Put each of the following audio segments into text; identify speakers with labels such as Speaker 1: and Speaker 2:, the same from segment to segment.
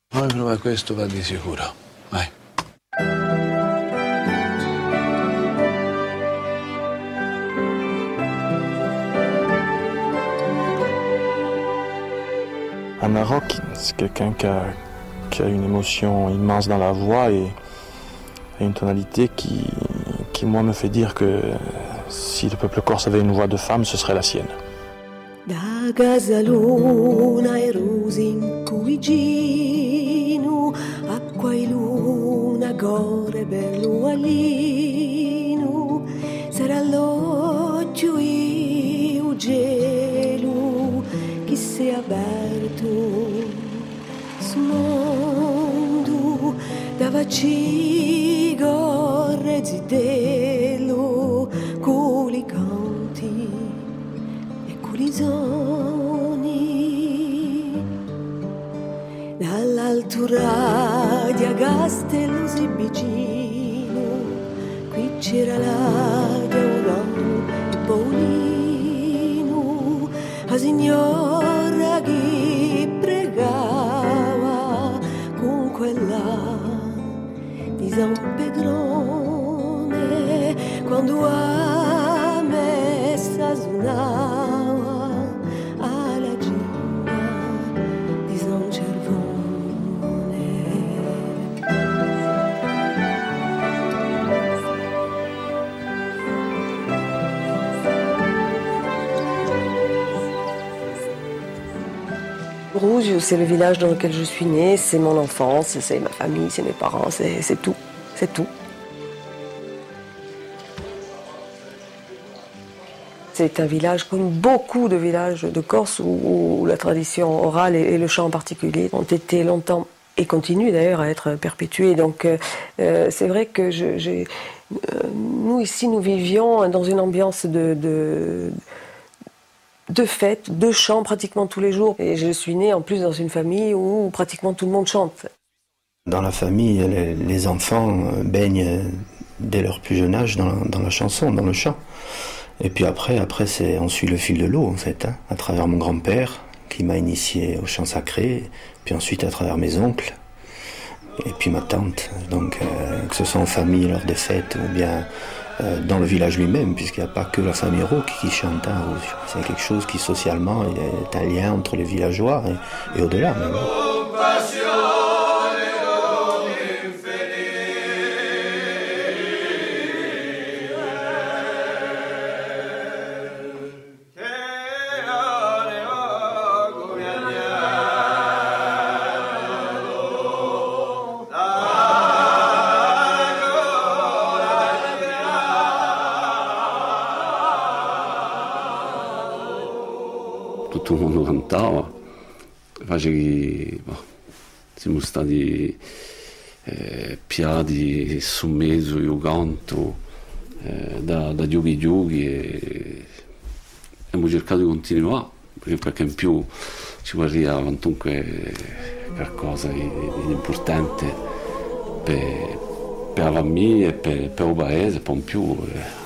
Speaker 1: Poi prova questo, va di sicuro. Vai.
Speaker 2: Anna Rock, c'est quelqu'un qui a une émotion immense dans la voix et une tonalité qui, moi, me fait dire que si le peuple corse avait une voix de femme, ce serait la sienne.
Speaker 3: Da Gasaluna e Rosin cugino, acqua e luna, gore bello alino, sarà l'occhio e il gelo che si è aperto sul mondo, davaci gorre zitello, culi canti dall'altura di Agastello si vicino, qui c'era la Gaurano e Paolino, la signora che pregava con quella di San Pedrone, quando a messa suonava Rouge, c'est le village dans lequel je suis née, c'est mon enfance, c'est ma famille, c'est mes parents, c'est tout, c'est tout. C'est un village comme beaucoup de villages de Corse où la tradition orale et le chant en particulier ont été longtemps et continuent d'ailleurs à être perpétués. Donc c'est vrai que nous ici nous vivions dans une ambiance de fêtes, de chants pratiquement tous les jours. Et je suis née en plus dans une famille où pratiquement tout le monde chante.
Speaker 4: Dans la famille, les enfants baignent dès leur plus jeune âge dans la chanson, dans le chant. Et puis après on suit le fil de l'eau en fait, à travers mon grand-père qui m'a initié au chant sacré, puis ensuite à travers mes oncles, et puis ma tante. Donc que ce soit en famille lors des fêtes ou bien dans le village lui-même, puisqu'il n'y a pas que la famille Rock qui chante à Rouge. C'est quelque chose qui socialement est un lien entre les villageois et au-delà même.
Speaker 5: Tutto il mondo cantava, siamo stati piati su mezzo, io canto, da giochi e abbiamo cercato di continuare, perché in più ci vorrà comunque qualcosa di importante per la famiglia e per il paese, poi in più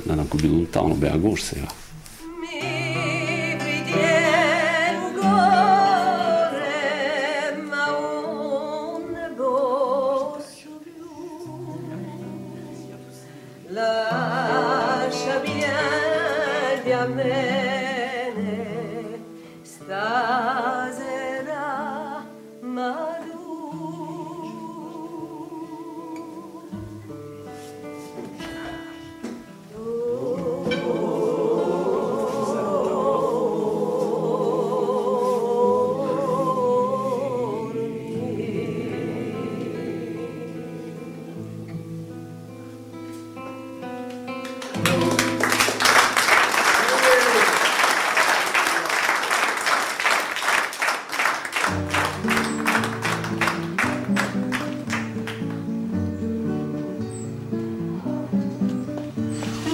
Speaker 5: andare anche più lontano per la corsa.
Speaker 3: Lascia vieni a me stasera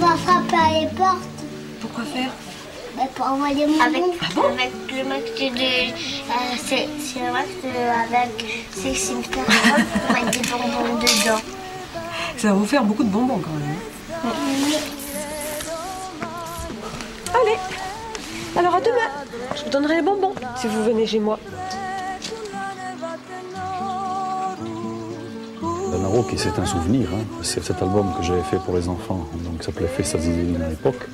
Speaker 6: On va frapper à les portes.
Speaker 3: Pourquoi faire?
Speaker 6: Pour envoyer mon
Speaker 7: avec,
Speaker 6: nom.
Speaker 7: avec le max de... c'est le max avec 6 pour mettre des bonbons dedans.
Speaker 3: Ça va vous faire beaucoup de bonbons quand même.
Speaker 6: Oui.
Speaker 3: Allez. Alors à demain. Je vous donnerai les bonbons si vous venez chez moi.
Speaker 8: Naroki, c'est un souvenir. Hein. C'est cet album que j'avais fait pour les enfants, donc, qui s'appelait Festa Zizilina à l'époque.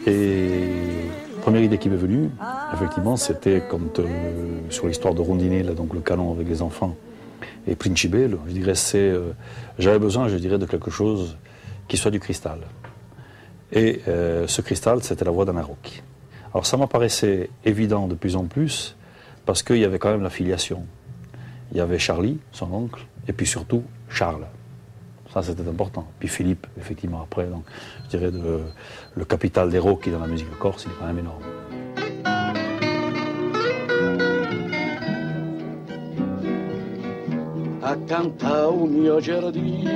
Speaker 8: Et la première idée qui m'est venue, effectivement, c'était quand, sur l'histoire de Rondinella, donc le canon avec les enfants, et Principello, je dirais, j'avais besoin, je dirais, de quelque chose qui soit du cristal. Et ce cristal, c'était la voix d'Anaroki. Alors ça m'apparaissait évident de plus en plus, parce qu'il y avait quand même la filiation. Il y avait Charlie, son oncle, et puis surtout Charles. Ça, c'était important. Puis Philippe, effectivement, après. Donc, je dirais le capital des Rocchi dans la musique corse, il est quand même énorme.
Speaker 9: Accanto al mio giardino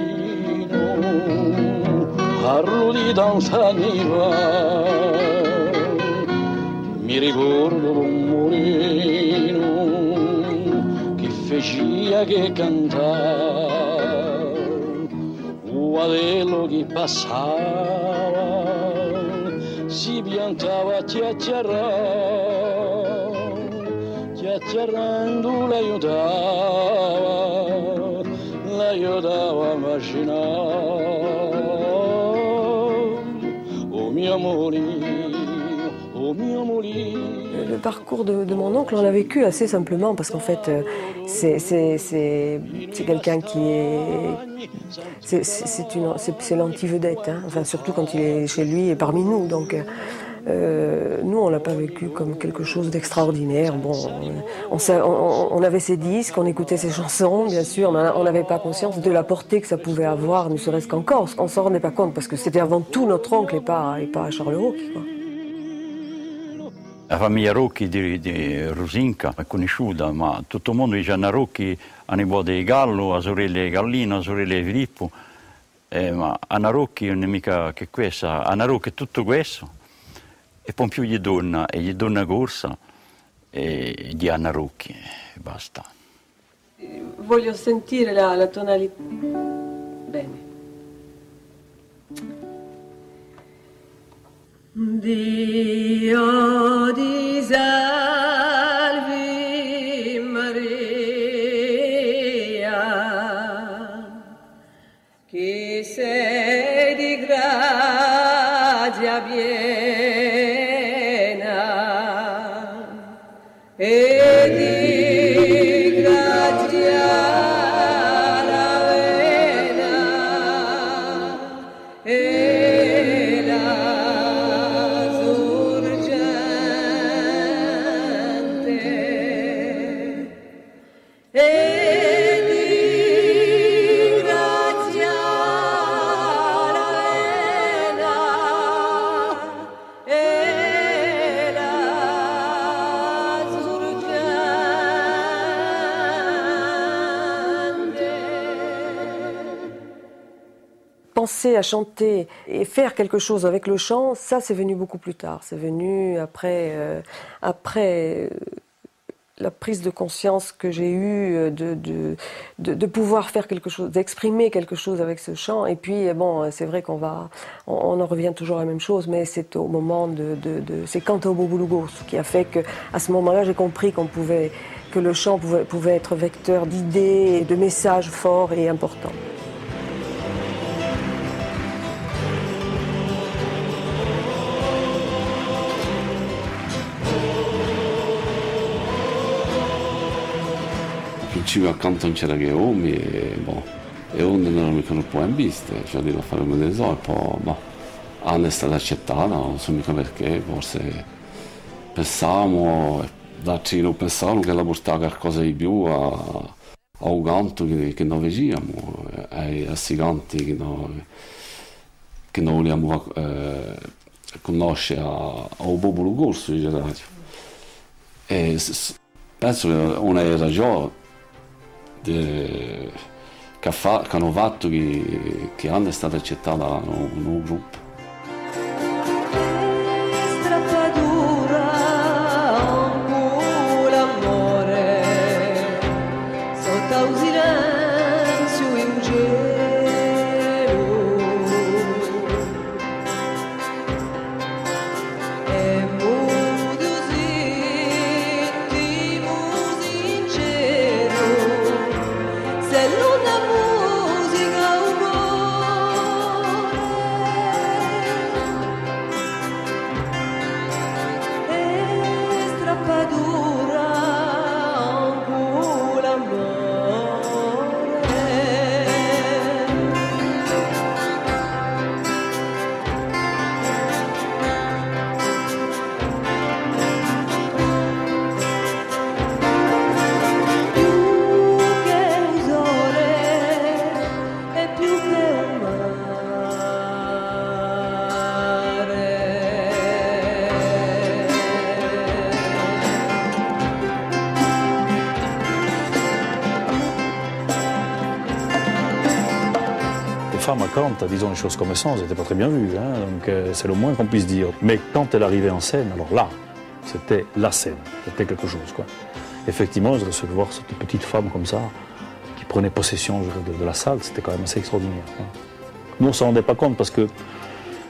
Speaker 9: parlo di danza niva, mi ricordo un moreno che fecia che cantava, un adello che passava, si piantava a chiacchierando l'aiutava a immaginare, oh mio molino, oh mio molino.
Speaker 3: Le parcours de mon oncle, on l'a vécu assez simplement parce qu'en fait, c'est quelqu'un qui est... C'est l'anti-vedette, hein. Enfin, surtout quand il est chez lui et parmi nous. Donc, nous, on ne l'a pas vécu comme quelque chose d'extraordinaire. Bon, on avait ses disques, on écoutait ses chansons, bien sûr, mais on n'avait pas conscience de la portée que ça pouvait avoir, ne serait-ce qu'en Corse. On ne s'en rendait pas compte parce que c'était avant tout notre oncle et pas Charles Rocchi, quoi.
Speaker 10: La famiglia Rocchi di Rusinca è conosciuta, ma tutto il mondo dice Anna Rocchi, a nipote di Gallo, a sorelle Gallino, a sorelle Filippo, ma Anna Rocchi non è mica che questa, Anna Rocchi è tutto questo, e poi più gli donna corsa e di Anna Rocchi, e basta.
Speaker 3: Voglio sentire la tonalità. Bene. Dio ti salvi Maria, che sei di grazia piena e di grazia la vena e la penser à chanter et faire quelque chose avec le chant, ça c'est venu beaucoup plus tard. C'est venu après la prise de conscience que j'ai eue de pouvoir faire quelque chose, d'exprimer quelque chose avec ce chant. Et puis bon, c'est vrai on en revient toujours à la même chose, mais c'est au moment c'est Canto Bobulugos qui a fait que à ce moment-là j'ai compris que le chant pouvait être vecteur d'idées et de messages forts et importants.
Speaker 5: Accanto non c'era che Omi e onde non mica non può viste, cioè di fare come ne so, e poi Anna è stata accettata, non so mica perché, forse pensavamo, altri non pensavano che la portava qualcosa di più a un canto che noi facciamo, a questi canti che noi vogliamo conoscere a un popolo corso, diciamo. E penso che una delle ragioni che hanno fatto che Anna è stata accettata nel gruppo.
Speaker 3: E mudo
Speaker 8: femme à Kant, disons les choses comme elles sont, elles n'étaient pas très bien vues, hein, donc c'est le moins qu'on puisse dire. Mais quand elle arrivait en scène, alors là, c'était la scène, c'était quelque chose, quoi. Effectivement, de se voir cette petite femme comme ça, qui prenait possession de la salle, c'était quand même assez extraordinaire. Hein. Nous, on ne s'en rendait pas compte parce que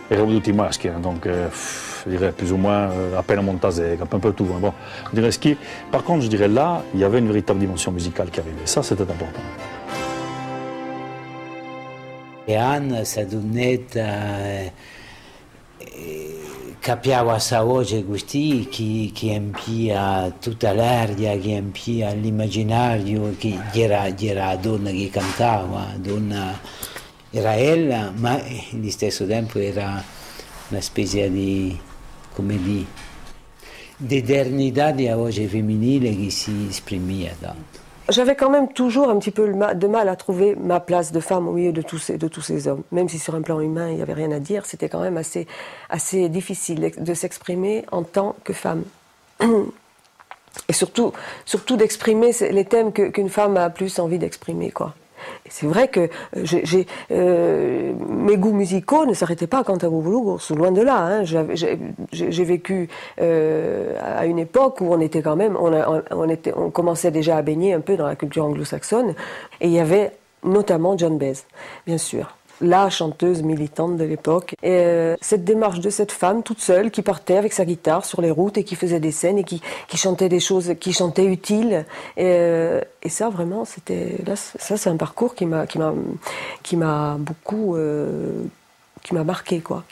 Speaker 8: era tutti maschi, hein, donc je dirais plus ou moins appel à Montazeg, un peu tout. Hein. Bon, je dirais par contre, je dirais là, il y avait une véritable dimension musicale qui arrivait. Ça, c'était important.
Speaker 11: E Anne Sadunetta capiava sa voce così che empia tutta l'aria, che empia l'immaginario, che era la donna che cantava, era ella, ma allo stesso tempo era una specie di, come dire, di eternità della voce femminile che si esprimeva tanto.
Speaker 3: J'avais quand même toujours un petit peu de mal à trouver ma place de femme au milieu de tous ces hommes. Même si sur un plan humain, il n'y avait rien à dire, c'était quand même assez difficile de s'exprimer en tant que femme. Et surtout d'exprimer les thèmes qu'une femme a plus envie d'exprimer, quoi. C'est vrai que mes goûts musicaux ne s'arrêtaient pas à Cantaboulougou, loin de là. Hein. J'ai vécu à une époque où on était quand même, on commençait déjà à baigner un peu dans la culture anglo-saxonne, et il y avait notamment Joan Baez, bien sûr, la chanteuse militante de l'époque. Et cette démarche de cette femme toute seule qui partait avec sa guitare sur les routes et qui faisait des scènes et qui chantait des choses, qui chantait utiles. Et ça vraiment, ça c'est un parcours qui m'a beaucoup, qui m'a marqué, quoi.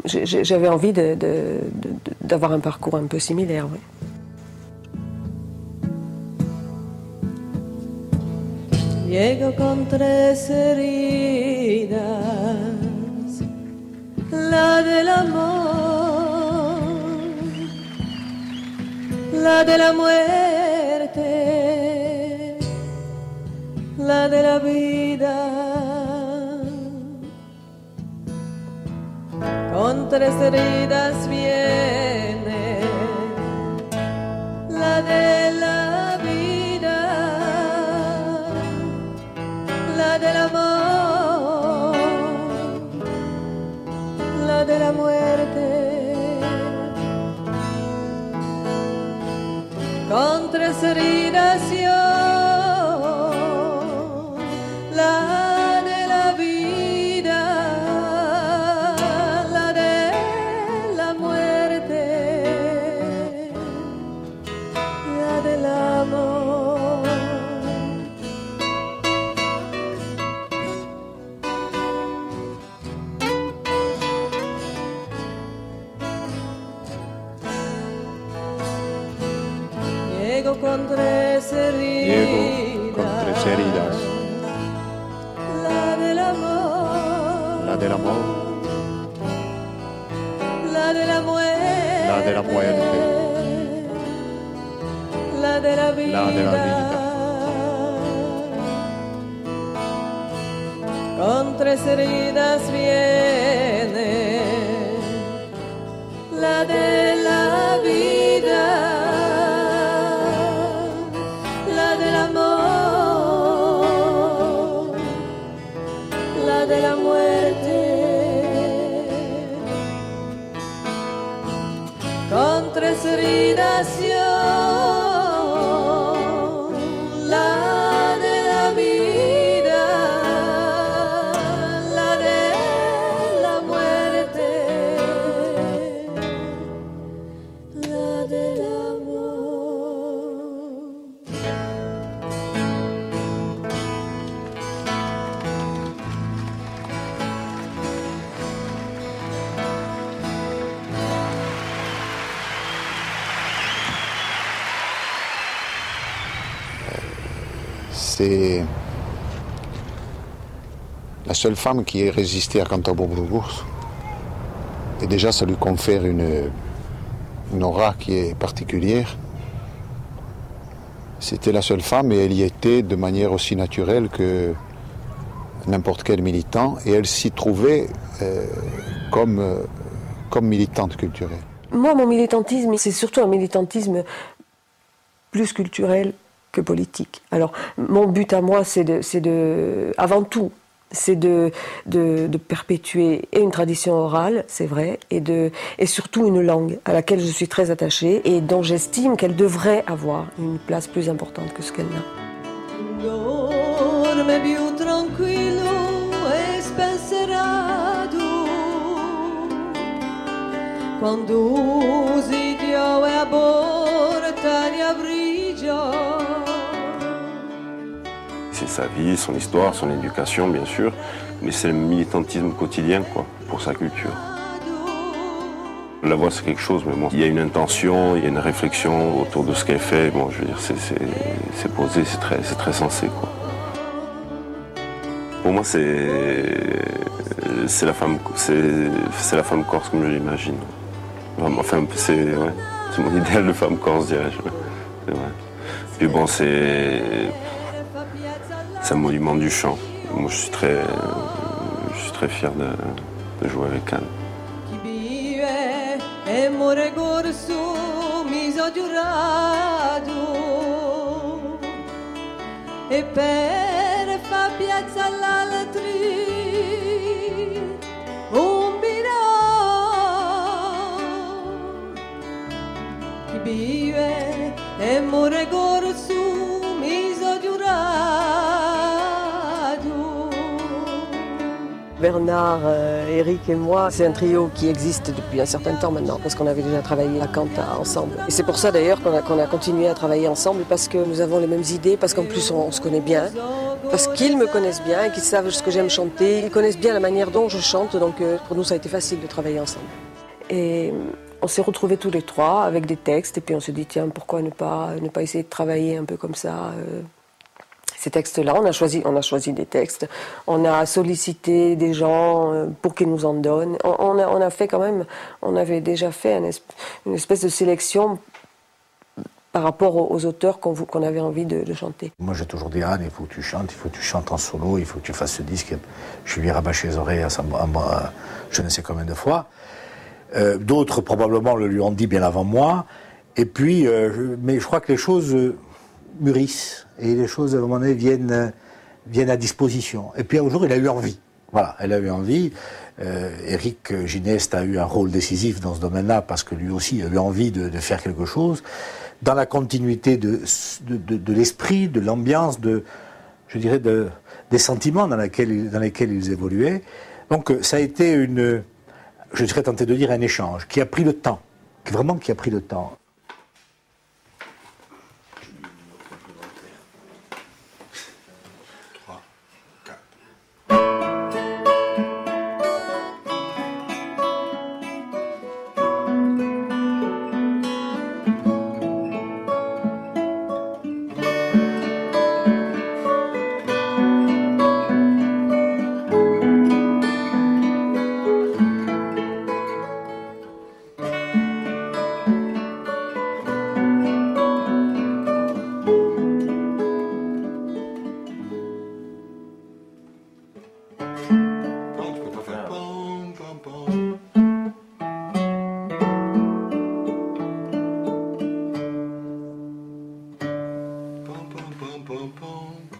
Speaker 3: J'avais envie d'avoir un parcours un peu similaire, oui.
Speaker 12: Llego con 3 heridas, la del amor, la de la muerte, la de la vida. Con 3 heridas viene la de la vida, la del amor, la de la muerte. Con 3 heridas yo, la de la vida, la de la muerte, la del amor. Llego con 3 heridas, la del amor,
Speaker 13: la del amor,
Speaker 12: la de la muerte,
Speaker 13: la de la muerte,
Speaker 12: la de la vida,
Speaker 13: la de la vida.
Speaker 12: Con 3 heridas viene la de la vida, la del amor, la de la muerte. Con 3 heridas yo, la de la vida, la de la muerte, la del amor.
Speaker 13: C'est la seule femme qui ait résisté à Cantaboulougou. Et déjà, ça lui confère une aura qui est particulière. C'était la seule femme et elle y était de manière aussi naturelle que n'importe quel militant. Et elle s'y trouvait comme militante culturelle.
Speaker 3: Moi, mon militantisme, c'est surtout un militantisme plus culturel que politique. Alors, mon but à moi, c'est avant tout c'est de perpétuer et une tradition orale, c'est vrai, et surtout une langue à laquelle je suis très attachée et dont j'estime qu'elle devrait avoir une place plus importante que ce qu'elle n'a.
Speaker 12: Dorme più tranquillo e spensierato quando usi Dio e a porta di abrigio.
Speaker 14: C'est sa vie, son histoire, son éducation, bien sûr, mais c'est le militantisme quotidien, quoi, pour sa culture. La voix, c'est quelque chose, mais bon, il y a une intention, il y a une réflexion autour de ce qu'elle fait. Bon, je veux dire, c'est posé, c'est très sensé, quoi. Pour moi, c'est la femme corse comme je l'imagine. Enfin, c'est mon idéal de femme corse, dirais-je. C'est vrai. Puis bon, c'est un monument du chant. Moi, je suis très fier de jouer avec elle.
Speaker 12: E more corso mi so giurato e per fa piazza all'altri un birò chi vive e more corso mi so giurato.
Speaker 3: Bernard, Eric et moi, c'est un trio qui existe depuis un certain temps maintenant, parce qu'on avait déjà travaillé à Canta ensemble. Et c'est pour ça d'ailleurs qu'on a continué à travailler ensemble, parce que nous avons les mêmes idées, parce qu'en plus on se connaît bien, parce qu'ils me connaissent bien et qu'ils savent ce que j'aime chanter, ils connaissent bien la manière dont je chante, donc pour nous ça a été facile de travailler ensemble. Et on s'est retrouvés tous les trois avec des textes, et puis on s'est dit tiens, pourquoi ne pas essayer de travailler un peu comme ça ces textes-là, on a choisi des textes, on a sollicité des gens pour qu'ils nous en donnent. On a fait quand même, on avait déjà fait une espèce de sélection par rapport aux auteurs qu'on avait envie de chanter.
Speaker 15: Moi j'ai toujours dit Anne, il faut que tu chantes en solo, il faut que tu fasses ce disque. Je lui rabâché les oreilles je ne sais combien de fois. D'autres probablement le lui ont dit bien avant moi. Et puis, mais je crois que les choses mûrissent et les choses à un moment donné viennent à disposition. Et puis un jour il a eu envie. Voilà, elle a eu envie. Éric Gineste a eu un rôle décisif dans ce domaine-là parce que lui aussi a eu envie de faire quelque chose dans la continuité de l'esprit, de l'ambiance, je dirais des sentiments dans lesquels ils évoluaient. Donc ça a été je serais tenté de dire un échange qui a pris le temps, qui a pris le temps.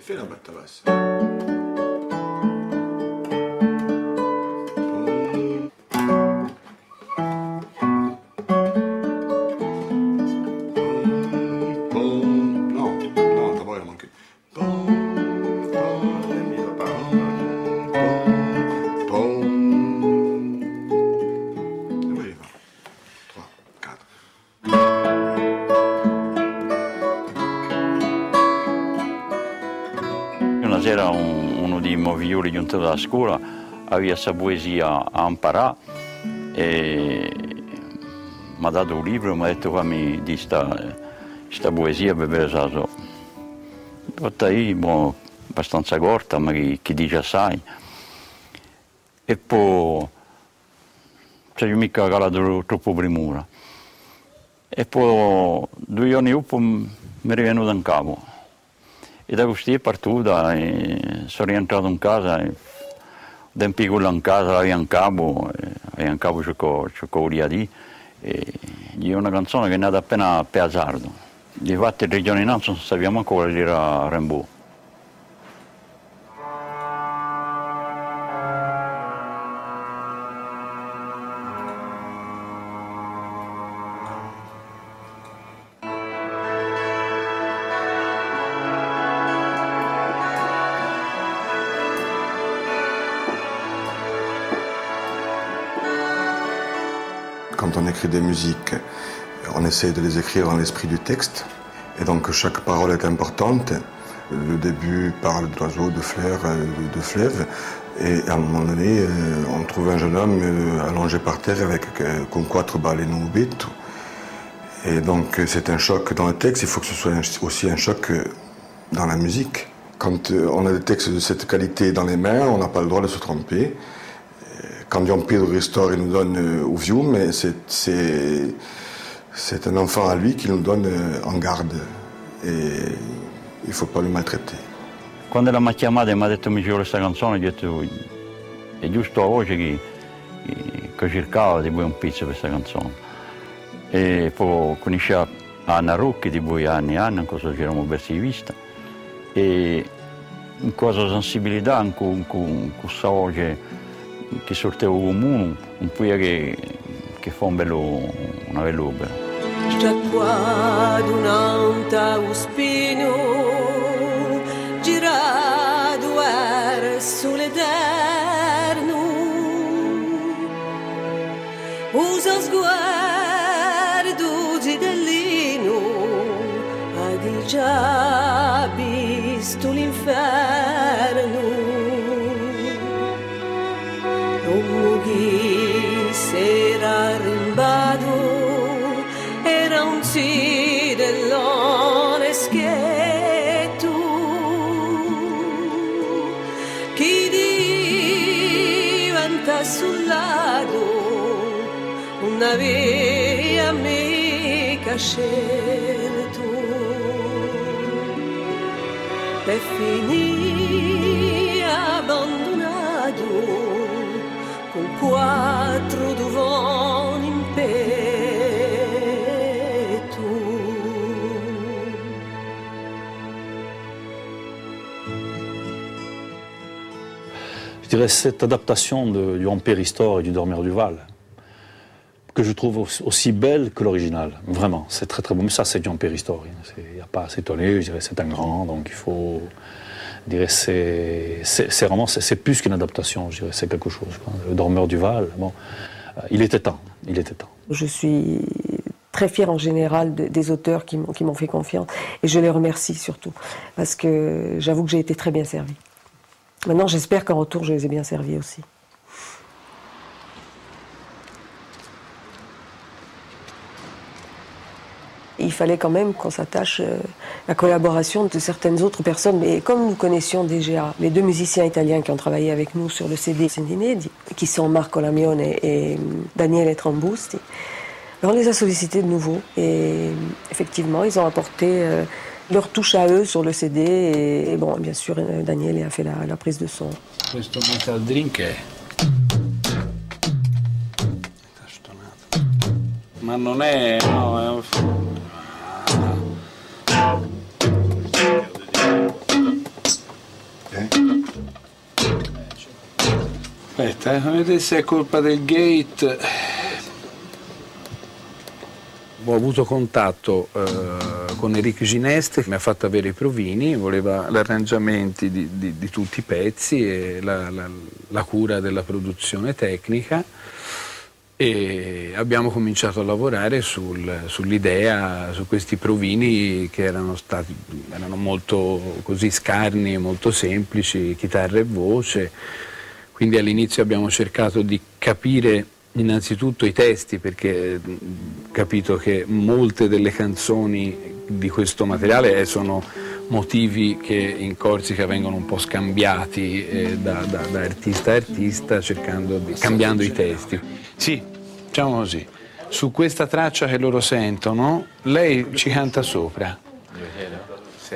Speaker 13: Fais la battabasse. Non, d'abord il a manqué. Oui, 3, 4.
Speaker 10: Una sera uno dei moviglioli giunto dalla scuola aveva questa poesia a imparare e mi ha dato un libro e mi ha detto fammi di questa poesia per vedere. Fatta io, abbastanza corta, ma chi dice assai. E poi ci ho mica calato troppo premura. E poi 2 giorni dopo mi è rivenuto in capo. E da così è partita e sono rientrato in casa. Da piccolo in casa avevo in capo c'ho via di. E è una canzone che è nata appena per azzardo. Infatti in regione Nantes non sappiamo ancora quale era Rimbaud.
Speaker 16: Quand on écrit des musiques, on essaie de les écrire dans l'esprit du texte. Et donc chaque parole est importante. Le début parle d'oiseaux, de fleurs, de fleuves. Et à un moment donné, on trouve un jeune homme allongé par terre avec con quatre baleines au bit. Et donc c'est un choc dans le texte, il faut que ce soit aussi un choc dans la musique. Quand on a des textes de cette qualité dans les mains, on n'a pas le droit de se tromper. Quand John Pedro Ristor nous donne Uvium, mais c'est un enfant à lui qui nous donne en garde. Et il ne faut pas le maltraiter.
Speaker 10: Quando l'ha chiamato e mi ha detto mi ci vuole questa canzone, ho detto è giusto la voce che cercava di voi un pezzo per questa canzone. E poi conosceva Anna Rocchi di voi anni e anni, cosa ci eravamo persi di vista. E in questa sensibilità, con questa voce che sorteva comune, un po' che fa una bella opera.
Speaker 12: Già qua d'un'anta uspino girado verso l'Eterno, usa sguardo gidellino, hai già visto l'inferno, non mughi s'era rimbato, era un sidellone schietto, chi diventa sul lago una via mica scelto, e finì abbandonato con 4 duvoni in petto.
Speaker 8: Je dirais cette adaptation du Ampère Ristor et du Dormeur du Val, que je trouve aussi belle que l'original. Vraiment, c'est très très beau. Mais ça, c'est du Ampère Ristor. Il n'y a pas à s'étonner, je dirais c'est un grand, donc il faut... Je dirais c'est vraiment, c'est plus qu'une adaptation, je dirais, c'est quelque chose. Quoi. Le Dormeur du Val, bon, il était temps, il était temps.
Speaker 3: Je suis très fière en général des auteurs qui m'ont fait confiance, et je les remercie surtout, parce que j'avoue que j'ai été très bien servie. Maintenant, j'espère qu'en retour, je les ai bien servis aussi. Il fallait quand même qu'on s'attache à la collaboration de certaines autres personnes. Mais comme nous connaissions déjà les 2 musiciens italiens qui ont travaillé avec nous sur le CD Sentinedi, qui sont Marco Lamione et Daniele Trambusti, on les a sollicités de nouveau. Et effectivement, ils ont apporté leur touche à eux sur le CD. Et bon, bien sûr, Daniele a fait la prise de son.
Speaker 1: Questo metal drink è... Ma non è... No, Aspetta, vedete se è colpa del gate. Ho avuto contatto con Eric Gineste, che mi ha fatto avere i provini, voleva gli arrangiamenti di tutti i pezzi e la cura della produzione tecnica, e abbiamo cominciato a lavorare sull'idea, su questi provini che erano molto così scarni, molto semplici, chitarra e voce. Quindi all'inizio abbiamo cercato di capire innanzitutto i testi, perché ho capito che molte delle canzoni di questo materiale sono motivi che in Corsica vengono un po' scambiati da artista a artista, cambiando i testi. Sì, diciamo così. Su questa traccia che loro sentono, lei ci canta sopra.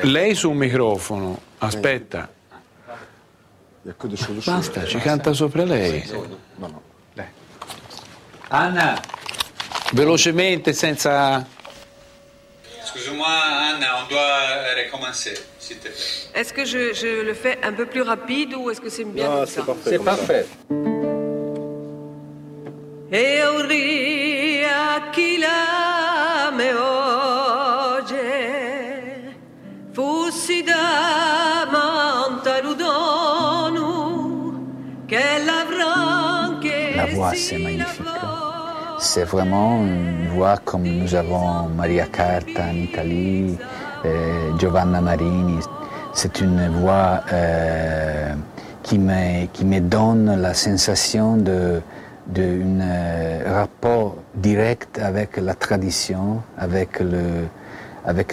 Speaker 1: Lei su un microfono, aspetta. Basta, ci canta sopra lei. Lei. Anna, velocemente, senza...
Speaker 17: Excusez-moi, Anna, on doit recommencer, s'il te plaît.
Speaker 12: Est-ce que je le fais un peu plus rapide ou est-ce que c'est bien comme ça?
Speaker 1: C'est parfait.
Speaker 12: E urria chi la me oggi fossi da Montaludonu che l'avrà anche
Speaker 11: La voix, c'est magnifique. C'est vraiment une voix comme nous avons Maria Carta en Italie, Giovanna Marini. C'est une voix qui me donne la sensation d'un rapport direct avec la tradition, avec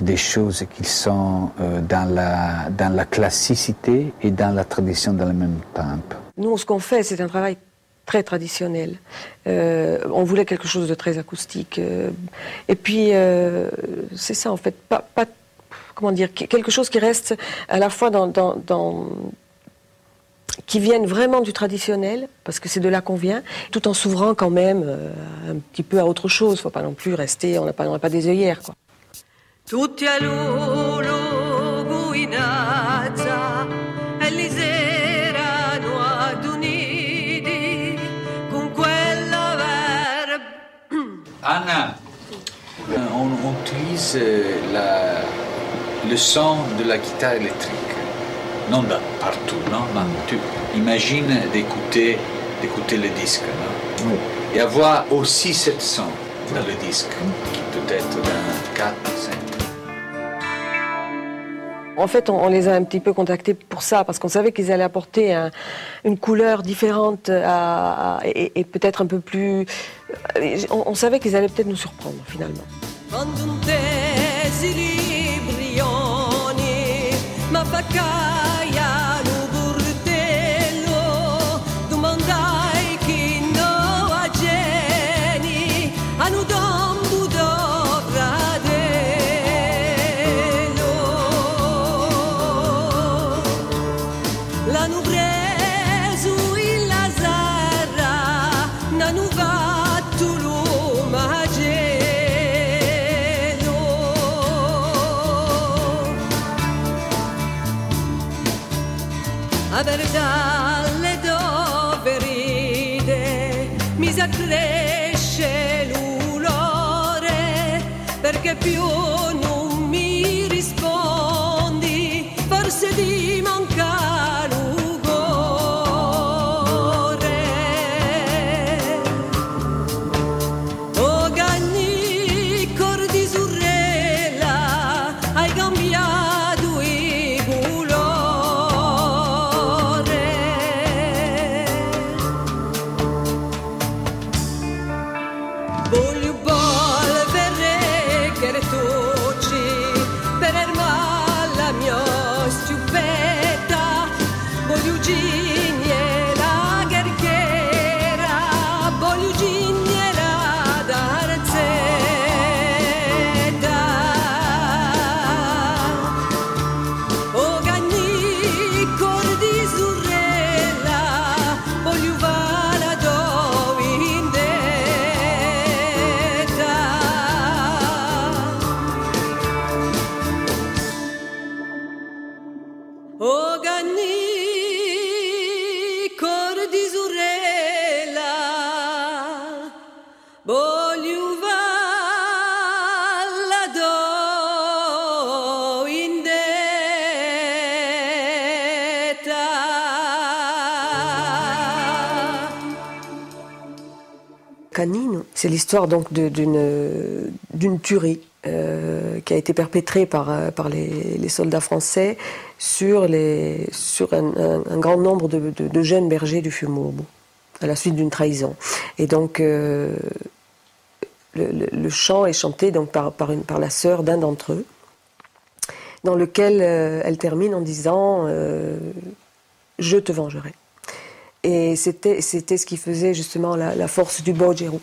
Speaker 11: des choses qui sont dans la classicité et dans la tradition dans le même temps.
Speaker 3: Nous, ce qu'on fait, c'est un travail très traditionnel. On voulait quelque chose de très acoustique. Et puis, c'est ça, en fait, pas comment dire, quelque chose qui reste à la fois qui viennent vraiment du traditionnel, parce que c'est de là qu'on vient, tout en s'ouvrant quand même un petit peu à autre chose. Il ne faut pas non plus rester, on n'a pas des œillères, quoi.
Speaker 12: Tutti a luogo in azza e li erano aduniti con quella verba.
Speaker 18: Anna, on utilise le son de la guitare électrique, non partout, non, mais tu imagines d'écouter le disque, non? Oui. Et avoir aussi cette son dans le disque, qui peut être dans 4, 5.
Speaker 3: En fait, on les a un petit peu contactés pour ça, parce qu'on savait qu'ils allaient apporter une couleur différente et peut-être un peu plus... On savait qu'ils allaient peut-être nous surprendre, finalement.
Speaker 12: Dalle dove ride mi s'accresce l'ulore, perché più non mi rispondi, forse ti manca l'ugore. Oh Ganni, cor di sorella, hai cambiato i colori. Voglio volvere che le tucci per ermare la mia stupetta. Voglio gigne la gherghera, voglio gigne la darzetta. Oh Ganni, cor di sorella, voglio vala dove in Oh Ganni, cor di sorella, voglio valla do in
Speaker 3: Canino, c'est l'histoire donc d'une tuerie qui a été perpétrée par les soldats français sur un grand nombre de jeunes bergers du Fiumorbo, à la suite d'une trahison. Et donc le chant est chanté donc par la sœur d'un d'entre eux, dans lequel elle termine en disant je te vengerai. Et c'était ce qui faisait justement la force du Bojero,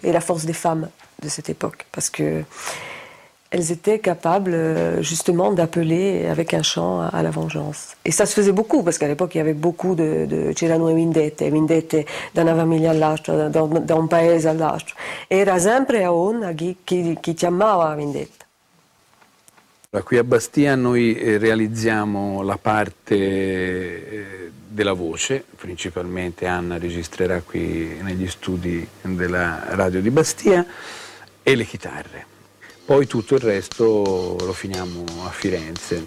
Speaker 3: et la force des femmes de cette époque, parce que elles étaient capables justement d'appeler avec un chant à la vengeance. Et ça se faisait beaucoup, parce qu'à l'époque il y avait beaucoup c'erano vendette da una famiglia all'altra, da un paese all'altro. Era sempre a una chi chiamava la vendetta.
Speaker 1: Qui a Bastia noi realizziamo la parte della voce, principalmente Anna registrerà qui negli studi della radio di Bastia, e le chitarre. Poi tutto il resto lo finiamo a Firenze.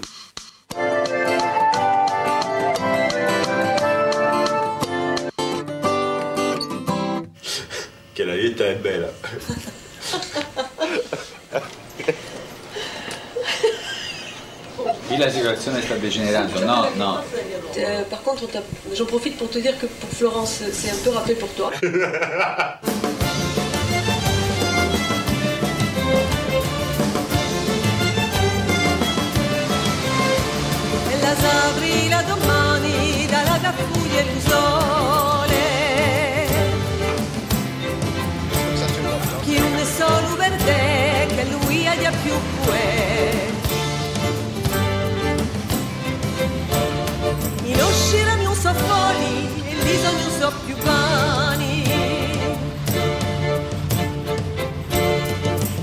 Speaker 19: che la vita è bella.
Speaker 18: Qui la situazione sta degenerando, no.
Speaker 12: Par contre, j'en profite pour te dire que pour Florence, c'est un peu râpé pour toi. La Sabrina domani dalla cappuglia il sole chi non è solo per te che lui ha già più in uscirami un soffoni e bisogno un so più pani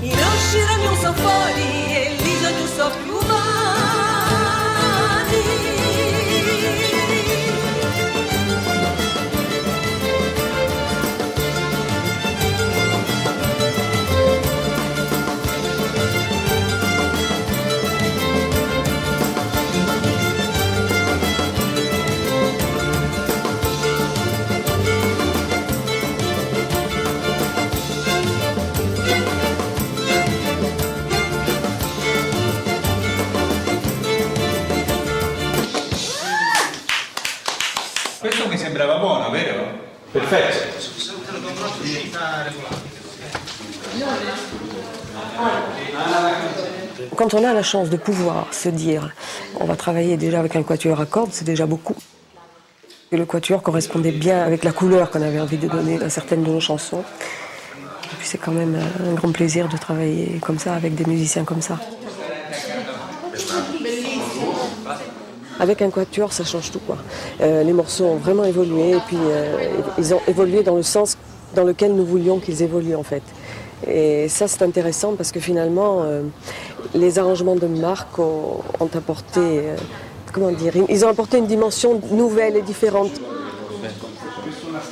Speaker 12: in uscirami un soffoni e bisogno un so più
Speaker 18: Questo mi sembrava buono, vero? Perfetto.
Speaker 3: Quand on a la chance de pouvoir se dire on va travailler déjà avec un quatuor à cordes, c'est déjà beaucoup. Et le quatuor correspondait bien avec la couleur qu'on avait envie de donner à certaines de nos chansons. Et puis c'est quand même un grand plaisir de travailler comme ça, avec des musiciens comme ça. Avec un quatuor, ça change tout, quoi. Les morceaux ont vraiment évolué, et puis ils ont évolué dans le sens dans lequel nous voulions qu'ils évoluent, en fait. Et ça, c'est intéressant parce que finalement, les arrangements de Marc ont apporté, comment dire, ils ont apporté une dimension nouvelle et différente.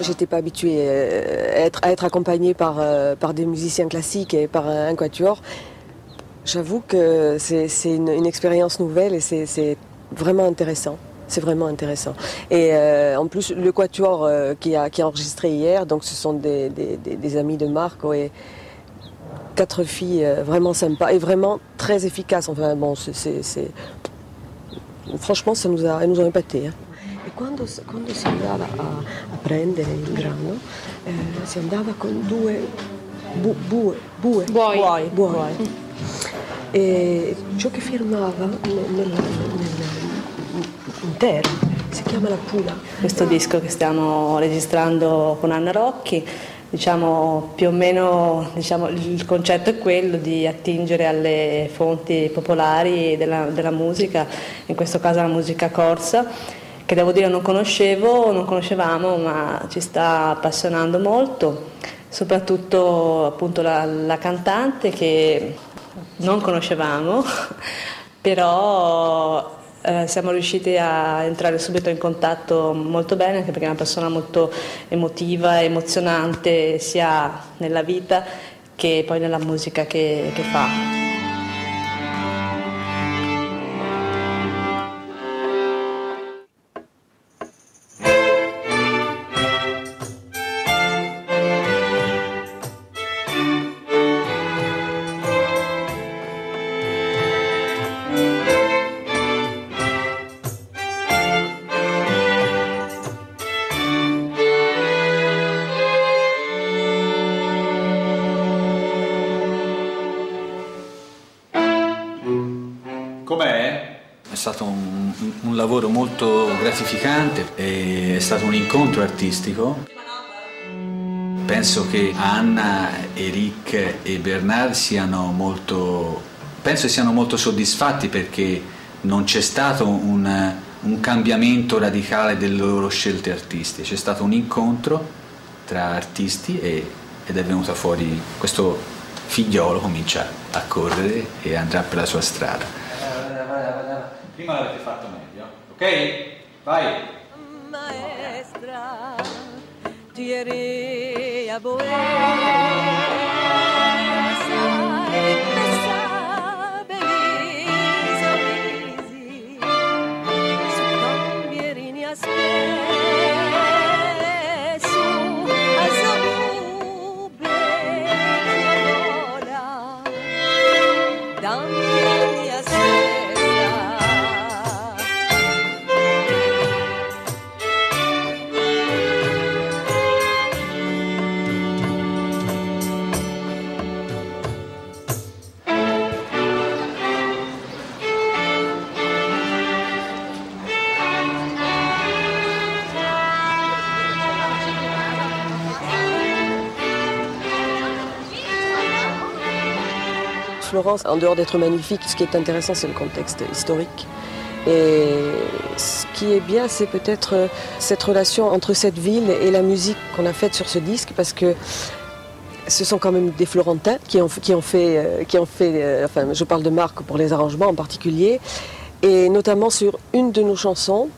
Speaker 3: J'étais pas habituée à être accompagnée par des musiciens classiques et par un quatuor. J'avoue que c'est une expérience nouvelle et c'est vraiment intéressant. C'est vraiment intéressant. Et en plus, le quatuor qui a enregistré hier, donc ce sont des amis de Marc et 4 filles vraiment sympas et vraiment très efficaces. Enfin bon, franchement, elles nous ont épatés. Hein. E quando si andava a prendere il grano, si andava con buoi. E ciò che firmava intero si chiama la pula.
Speaker 20: Questo disco che stiamo registrando con Anna Rocchi, diciamo più o meno il concetto è quello di attingere alle fonti popolari della musica, in questo caso la musica corsa, che devo dire non conoscevamo, ma ci sta appassionando molto, soprattutto appunto la cantante che non conoscevamo, però siamo riusciti a entrare subito in contatto molto bene, anche perché è una persona molto emotiva, emozionante, sia nella vita che poi nella musica che fa.
Speaker 18: È stato un lavoro molto gratificante, è stato un incontro artistico. Penso che Anna, Eric e Bernard siano molto soddisfatti perché non c'è stato un cambiamento radicale delle loro scelte artistiche, c'è stato un incontro tra artisti ed è venuta fuori questo figliolo, comincia a correre e andrà per la sua strada. Prima l'avete fatto meglio, ok? Vai!
Speaker 12: Maestra, ti eri a Buenos Aires, sorrisi, su cambierini a spesso, a Zabubi,
Speaker 3: Florence, en dehors d'être magnifique, ce qui est intéressant, c'est le contexte historique. Et ce qui est bien, c'est peut-être cette relation entre cette ville et la musique qu'on a faite sur ce disque, parce que ce sont quand même des Florentins qui ont fait, enfin, je parle de Marc pour les arrangements en particulier, et notamment sur une de nos chansons,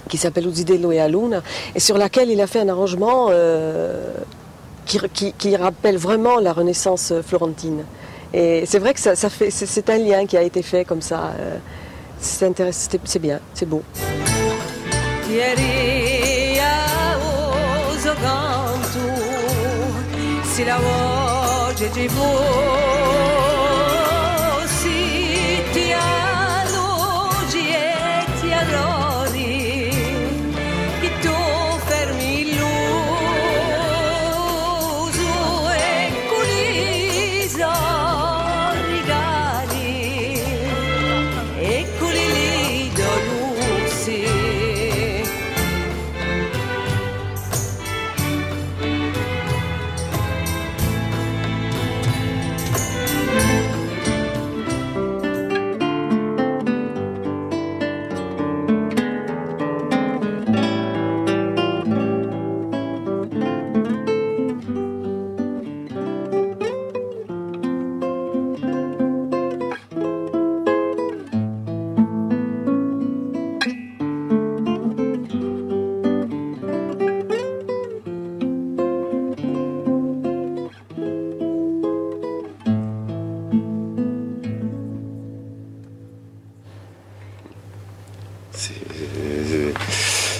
Speaker 3: qui s'appelle Uzidello e Aluna, et sur laquelle il a fait un arrangement qui rappelle vraiment la Renaissance florentine. Et c'est vrai que c'est un lien qui a été fait comme ça. C'est intéressant, c'est bien, c'est beau.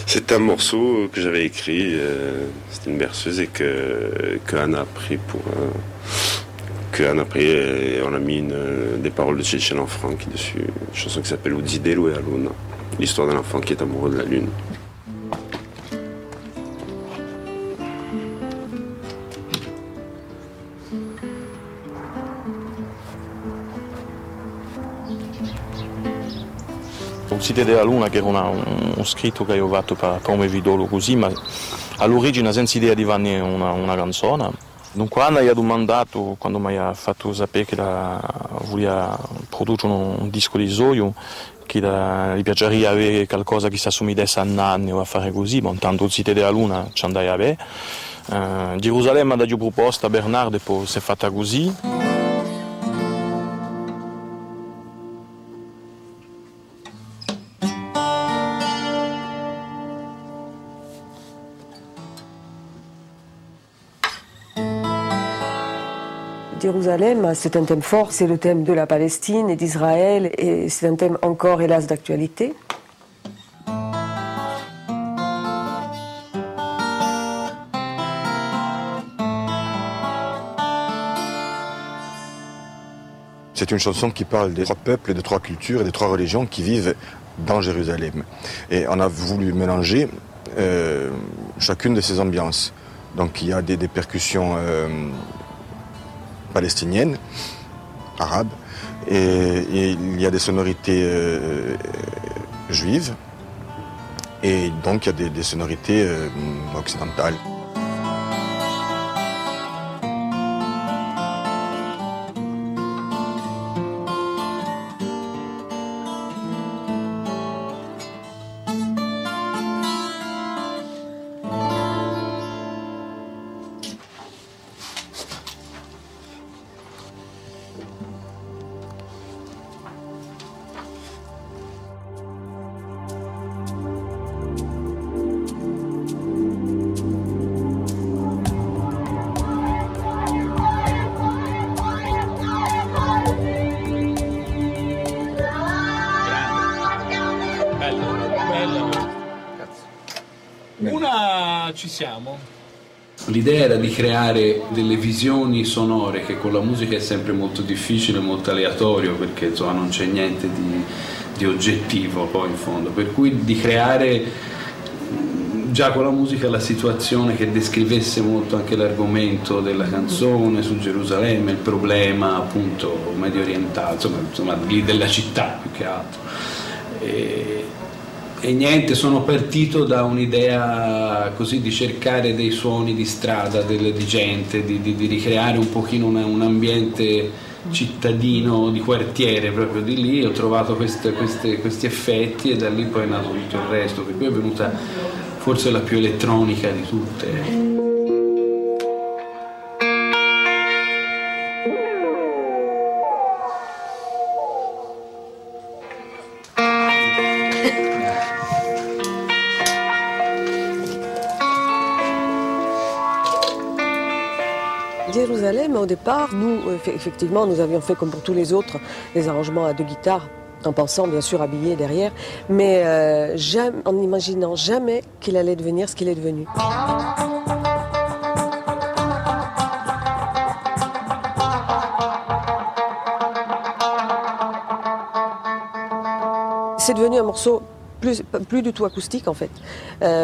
Speaker 14: C'est un morceau que j'avais écrit, c'était une berceuse et que Anna a pris on a mis des paroles de Ceciliano Franchi dessus, une chanson qui s'appelle Uzidello e Aluna, l'histoire d'un enfant qui est amoureux de la lune.
Speaker 2: Uzidello e Aluna, che era uno scritto che io ho fatto come vidolo così, ma all'origine senza idea di fare una canzone. Dunque Anna gli ha domandato, quando mi ha fatto sapere che voleva produrre un disco di Zoio, che gli piacerebbe avere qualcosa che si assomigliasse a Nanni o a fare così, ma intanto Uzidello e Aluna ci andai a vedere. Gerusalemme ha dato proposta a Bernardo e poi si è fatta così.
Speaker 3: Jérusalem, c'est un thème fort, c'est le thème de la Palestine et d'Israël, et c'est un thème encore, hélas, d'actualité.
Speaker 16: C'est une chanson qui parle des trois peuples, des trois cultures et des trois religions qui vivent dans Jérusalem. Et on a voulu mélanger chacune de ces ambiances. Donc il y a des percussions palestiniennes, arabes, et il y a des sonorités juives, et donc il y a des sonorités occidentales.
Speaker 18: Ci siamo.
Speaker 1: L'idea era di creare delle visioni sonore, che con la musica è sempre molto difficile, molto aleatorio, perché insomma non c'è niente di oggettivo poi in fondo, per cui di creare già con la musica la situazione che descrivesse molto anche l'argomento della canzone su Gerusalemme, il problema appunto medio orientale, insomma lì della città più che altro. E niente, sono partito da un'idea così di cercare dei suoni di strada, di gente, di ricreare un pochino un ambiente cittadino di quartiere proprio di lì, ho trovato questi effetti e da lì poi è nato tutto il resto, per cui è venuta forse la più elettronica di tutte.
Speaker 3: Jérusalem, au départ, nous, effectivement, nous avions fait comme pour tous les autres, des arrangements à 2 guitares, en pensant bien sûr habiller derrière, mais en n'imaginant jamais qu'il allait devenir ce qu'il est devenu. C'est devenu un morceau plus du tout acoustique en fait,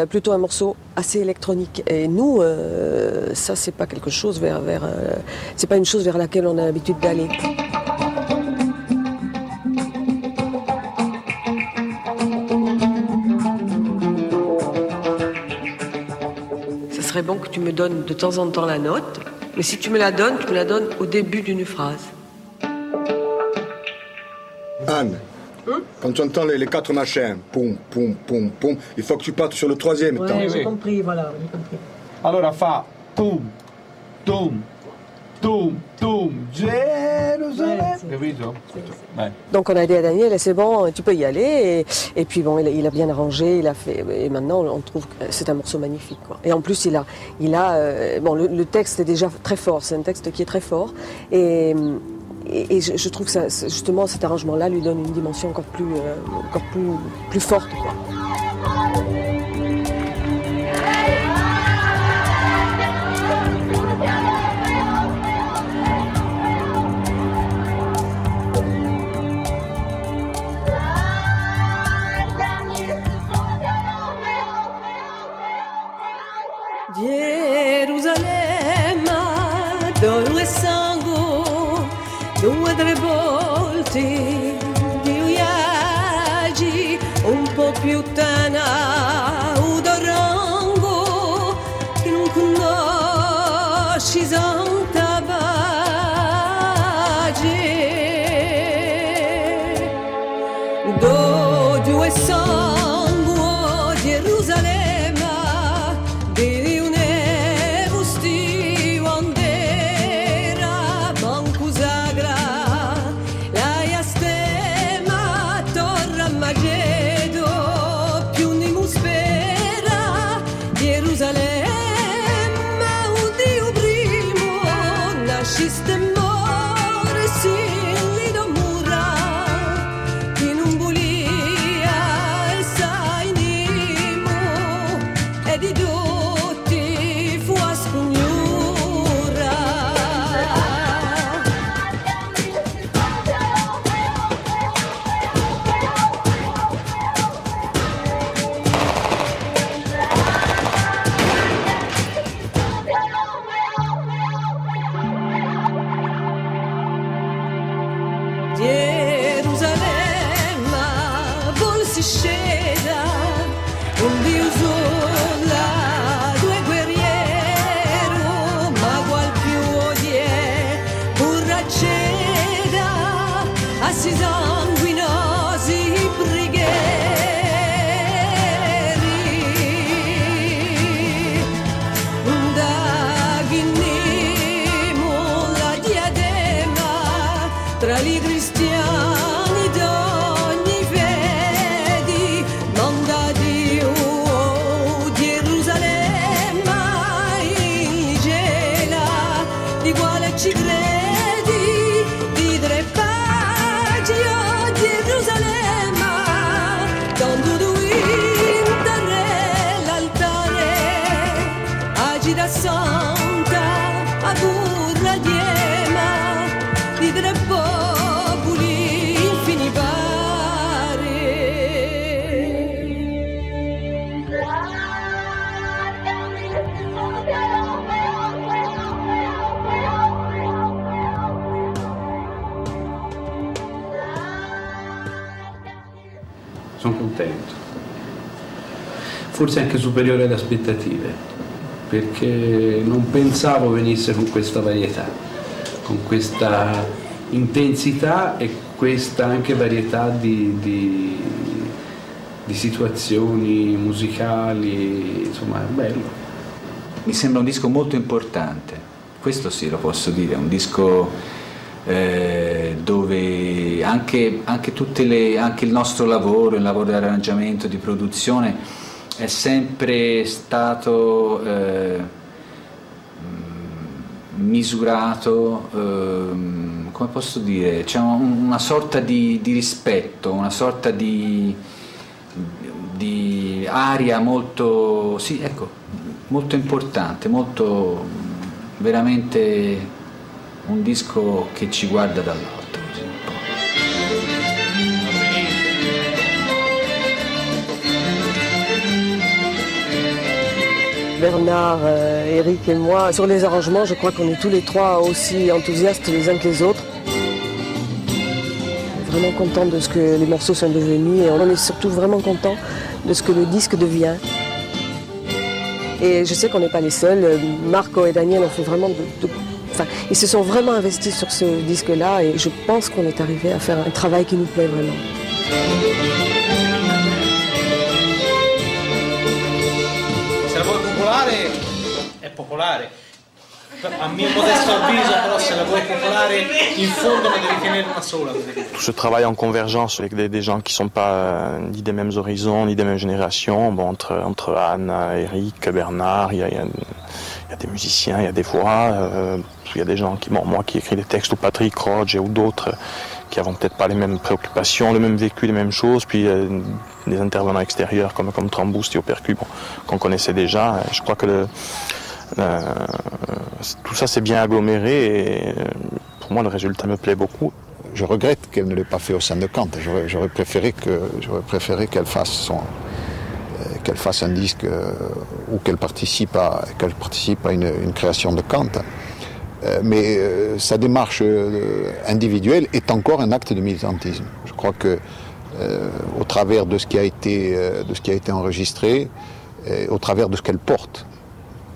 Speaker 3: plutôt un morceau assez électronique. Et nous, ça c'est pas quelque chose c'est pas une chose vers laquelle on a l'habitude d'aller. Ça serait bon que tu me donnes de temps en temps la note, mais si tu me la donnes au début d'une phrase.
Speaker 16: Anne. Quand tu entends les 4 machins, poum, poum, poum, poum, il faut que tu partes sur le 3e temps.
Speaker 3: J'ai compris, voilà, j'ai compris.
Speaker 1: Allora fa tum, tum, tum, tum, Jérusalem. Capito?
Speaker 3: Donc on a dit à Daniel, c'est bon, tu peux y aller. Et puis bon, il a bien arrangé, il a fait. Et maintenant, on trouve que c'est un morceau magnifique, quoi. Et en plus, bon, le texte est déjà très fort. C'est un texte qui est très fort. Et je trouve que ça, justement cet arrangement-là lui donne une dimension encore plus forte, quoi.
Speaker 12: Gerusalemme, dove sangue, 2 o 3 volte di viaggi, un po' più tana, udorongo, che non conosci santa pace. Do 2 sangue, Gerusalemme, di une busti bandera, banco sagra, la iastema, torra magedo, più ni muspera, Gerusalemme, un Dio primo, nasciste more, si do mura, che non volia e sai nimo, e di tutti fu a spugnura. Gerusalemme, vol si sceda, un Dio sola, 2 guerriero, ma qual più odie, burracceda, assi sanguinosi brighieri, da ghinnimo la diadema, tra i cristiani d'ogni vedi, manda Dio, Gerusalemme, in gela, di quale ci credi, di 3 pagi, oh Gerusalemme, quando tu interre l'altare, agita santa, a burra diema, di 3 popoli infini pari.
Speaker 1: Sono contento, forse anche superiore alle aspettative, perché non pensavo venisse con questa varietà, con questa intensità e questa anche varietà di situazioni musicali, insomma è bello.
Speaker 18: Mi sembra un disco molto importante, questo sì lo posso dire, un disco dove anche il nostro lavoro, il lavoro di arrangiamento, di produzione è sempre stato misurato, come posso dire, c'è una sorta di rispetto, una sorta di aria molto, sì, ecco, molto importante, molto veramente un disco che ci guarda dall'alto.
Speaker 3: Bernard, Eric et moi, sur les arrangements, je crois qu'on est tous les trois aussi enthousiastes les uns que les autres. Vraiment content de ce que les morceaux sont devenus et on est surtout vraiment content de ce que le disque devient. Et je sais qu'on n'est pas les seuls, Marco et Daniel ont fait vraiment ils se sont vraiment investis sur ce disque-là et je pense qu'on est arrivé à faire un travail qui nous plaît vraiment.
Speaker 19: Se la vuoi popolare, è popolare. A mio modesto avviso, però, se la vuoi popolare, in fondo ne devi tenere una sola.
Speaker 2: Tout ce travail en convergence avec des gens qui ne sont pas ni des mêmes horizons, ni des mêmes générations, bon, entre Anne, Eric, Bernard, il y a des musiciens, il y a des voix, il y a des gens moi qui écris des textes, ou Patrick Roger ou d'autres qui n'avont peut-être pas les mêmes préoccupations, le même vécu, les mêmes choses, puis des intervenants extérieurs comme Trambousti au percu, qu'on connaissait déjà. Je crois que tout ça s'est bien aggloméré et pour moi le résultat me plaît beaucoup.
Speaker 13: Je regrette qu'elle ne l'ait pas fait au sein de Kant. J'aurais préféré qu'elle fasse un disque où qu'elle participe à une création de Kant. Mais sa démarche individuelle est encore un acte de militantisme. Je crois que au travers de ce qui a été enregistré, au travers de ce qu'elle porte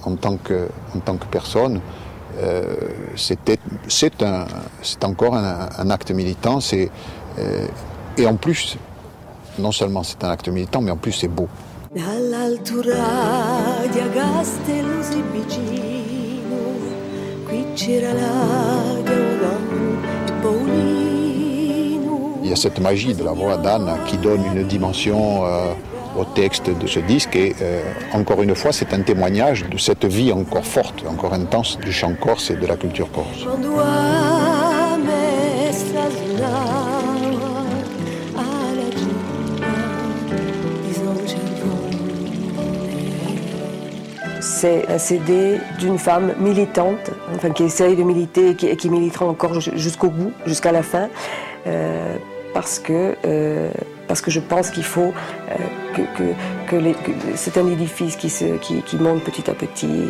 Speaker 13: en tant que personne, c'est encore un acte militant. Et en plus, non seulement c'est un acte militant, mais en plus c'est beau. Il y a cette magie de la voix d'Anne qui donne une dimension au texte de ce disque et encore une fois c'est un témoignage de cette vie encore forte, encore intense du chant corse et de la culture corse.
Speaker 3: C'est un CD d'une femme militante, enfin qui essaye de militer et qui militera encore jusqu'au bout, jusqu'à la fin, parce que je pense qu'il faut que c'est un édifice qui monte petit à petit,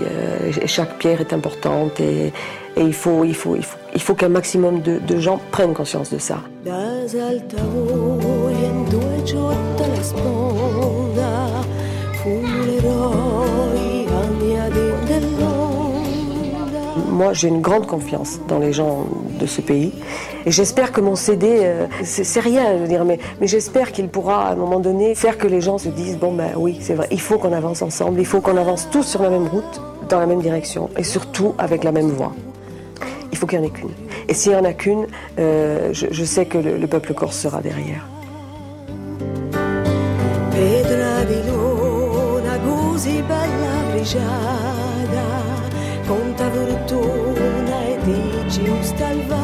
Speaker 3: et chaque pierre est importante et il faut qu'un maximum de gens prennent conscience de ça. Moi, j'ai une grande confiance dans les gens de ce pays. Et j'espère que mon CD, c'est rien, je veux dire, mais j'espère qu'il pourra, à un moment donné, faire que les gens se disent, bon ben oui, c'est vrai, il faut qu'on avance ensemble, il faut qu'on avance tous sur la même route, dans la même direction, et surtout avec la même voix. Il faut qu'il n'y en ait qu'une. Et s'il n'y en a qu'une, je sais que le peuple corse sera derrière.
Speaker 12: Conta fortuna e dici stalvado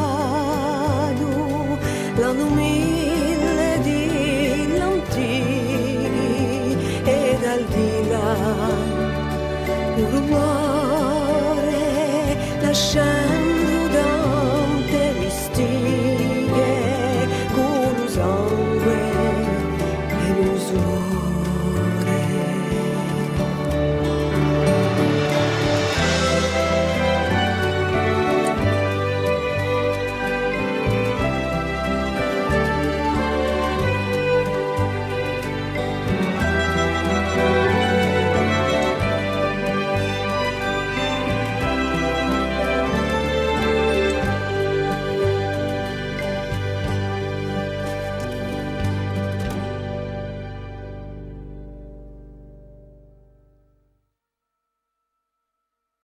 Speaker 12: l'anno 1000 di lontini e dal di là un rumore lascia